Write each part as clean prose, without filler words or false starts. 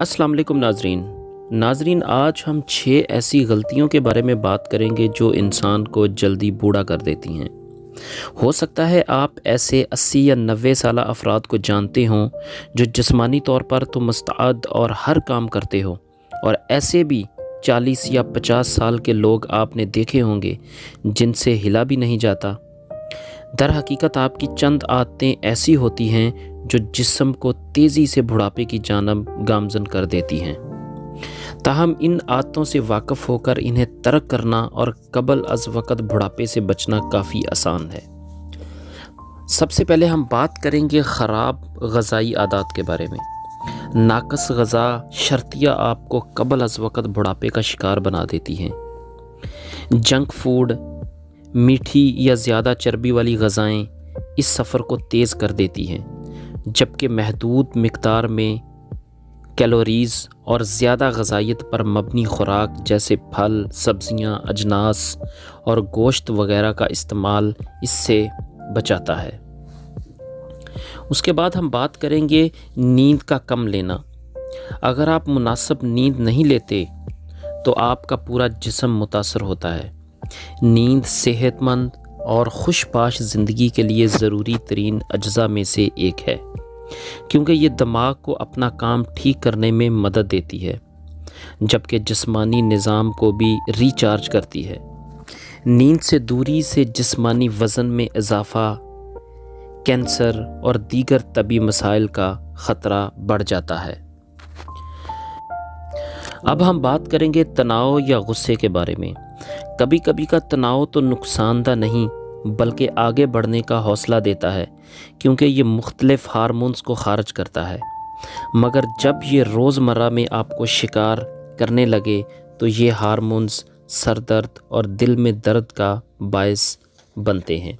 السلام علیکم ناظرین آج ہم 6 ایسی غلطیوں کے بارے میں بات کریں گے جو انسان کو جلدی بوڑھا کر دیتی ہیں۔ ہو سکتا ہے آپ ایسے 80 یا 90 سالہ افراد کو جانتے ہوں جو جسمانی طور پر تو مستعد اور ہر کام کرتے ہو، اور ایسے بھی 40 یا 50 سال کے لوگ آپ نے دیکھے ہوں گے جن سے ہلا بھی نہیں جاتا۔ در حقیقت آپ کی چند عادتیں ایسی ہوتی ہیں جو جسم کو تیزی سے بڑھاپے کی جانب گامزن کر دیتی ہیں۔ تاہم ان عادتوں سے واقف ہو کر انہیں ترک کرنا اور قبل از وقت بڑھاپے سے بچنا کافی آسان ہے۔ سب سے پہلے ہم بات کریں گے خراب غذائی عادات کے بارے میں۔ ناقص غذا شرطیہ آپ کو قبل از وقت بڑھاپے کا شکار بنا دیتی ہیں۔ جنک فوڈ، میٹھی یا زیادہ چربی والی غذائیں اس سفر کو تیز کر دیتی ہیں، جبکہ محدود مقدار میں کیلوریز اور زیادہ غذائیت پر مبنی خوراک جیسے پھل، سبزیاں، اجناس اور گوشت وغیرہ کا استعمال اس سے بچاتا ہے۔ اس کے بعد ہم بات کریں گے نیند کا کم لینا۔ اگر آپ مناسب نیند نہیں لیتے تو آپ کا پورا جسم متاثر ہوتا ہے۔ نیند صحت مند اور خوش باش زندگی کے لیے ضروری ترین اجزاء میں سے ایک ہے، کیونکہ یہ دماغ کو اپنا کام ٹھیک کرنے میں مدد دیتی ہے، جبکہ جسمانی نظام کو بھی ریچارج کرتی ہے۔ نیند سے دوری سے جسمانی وزن میں اضافہ، کینسر اور دیگر طبی مسائل کا خطرہ بڑھ جاتا ہے۔ اب ہم بات کریں گے تناؤ یا غصے کے بارے میں۔ کبھی کبھی کا تناؤ تو نقصان دہ نہیں بلکہ آگے بڑھنے کا حوصلہ دیتا ہے، کیونکہ یہ مختلف ہارمونز کو خارج کرتا ہے، مگر جب یہ روزمرہ میں آپ کو شکار کرنے لگے تو یہ ہارمونز سر درد اور دل میں درد کا باعث بنتے ہیں۔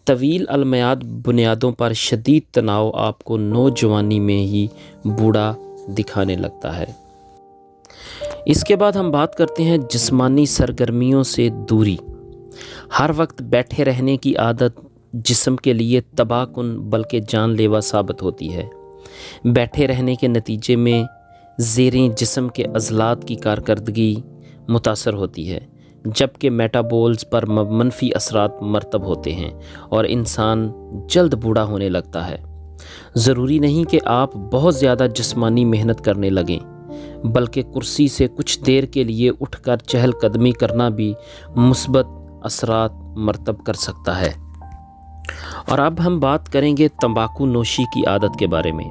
طویل المیعاد بنیادوں پر شدید تناؤ آپ کو نوجوانی میں ہی بوڑھا دکھانے لگتا ہے۔ اس کے بعد ہم بات کرتے ہیں جسمانی سرگرمیوں سے دوری۔ ہر وقت بیٹھے رہنے کی عادت جسم کے لیے تباہ کن بلکہ جان لیوا ثابت ہوتی ہے۔ بیٹھے رہنے کے نتیجے میں زیریں جسم کے عضلات کی کارکردگی متاثر ہوتی ہے، جبکہ میٹابولز پر منفی اثرات مرتب ہوتے ہیں اور انسان جلد بوڑھا ہونے لگتا ہے۔ ضروری نہیں کہ آپ بہت زیادہ جسمانی محنت کرنے لگیں، بلکہ کرسی سے کچھ دیر کے لیے اٹھ کر چہل قدمی کرنا بھی مثبت اثرات مرتب کر سکتا ہے۔ اور اب ہم بات کریں گے تمباکو نوشی کی عادت کے بارے میں۔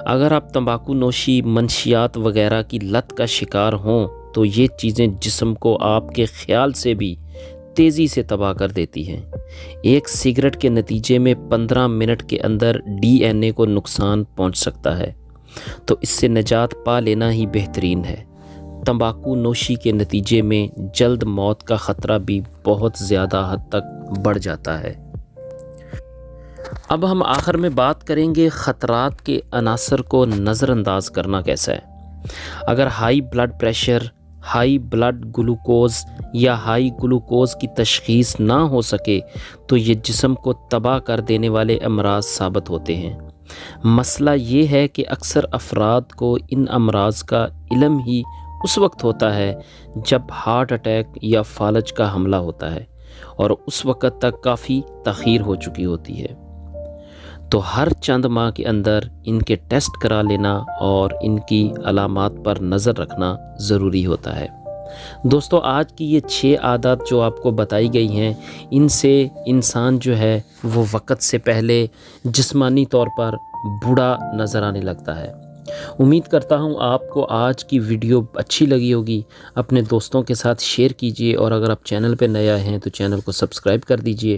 اگر آپ تمباکو نوشی، منشیات وغیرہ کی لت کا شکار ہوں تو یہ چیزیں جسم کو آپ کے خیال سے بھی تیزی سے تباہ کر دیتی ہیں۔ ایک سگریٹ کے نتیجے میں 15 منٹ کے اندر DNA کو نقصان پہنچ سکتا ہے، تو اس سے نجات پا لینا ہی بہترین ہے۔ تمباکو نوشی کے نتیجے میں جلد موت کا خطرہ بھی بہت زیادہ حد تک بڑھ جاتا ہے۔ اب ہم آخر میں بات کریں گے خطرات کے عناصر کو نظر انداز کرنا کیسا ہے۔ اگر high blood pressure, high blood glucose یا ہائی گلوکوز کی تشخیص نہ ہو سکے تو یہ جسم کو تباہ کر دینے والے امراض ثابت ہوتے ہیں۔ مسئلہ یہ ہے کہ اکثر افراد کو ان امراض کا علم ہی اس وقت ہوتا ہے جب ہارٹ اٹیک یا فالج کا حملہ ہوتا ہے، اور اس وقت تک کافی تاخیر ہو چکی ہوتی ہے۔ تو ہر چند ماہ کے اندر ان کے ٹیسٹ کرا لینا اور ان کی علامات پر نظر رکھنا ضروری ہوتا ہے۔ دوستو، آج کی یہ 6 عادات جو آپ کو بتائی گئی ہیں، ان سے انسان جو ہے وہ وقت سے پہلے جسمانی طور پر بوڑھا نظر آنے لگتا ہے۔ امید کرتا ہوں آپ کو آج کی ویڈیو اچھی لگی ہوگی۔ اپنے دوستوں کے ساتھ شیئر کیجئے، اور اگر آپ چینل پہ نیا ہیں تو چینل کو سبسکرائب کر دیجئے۔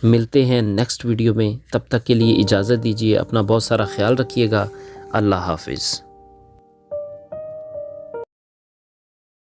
ملتے ہیں نیکسٹ ویڈیو میں، تب تک کے لیے اجازت دیجئے۔ اپنا بہت سارا خیال رکھیے گا۔ اللہ حافظ۔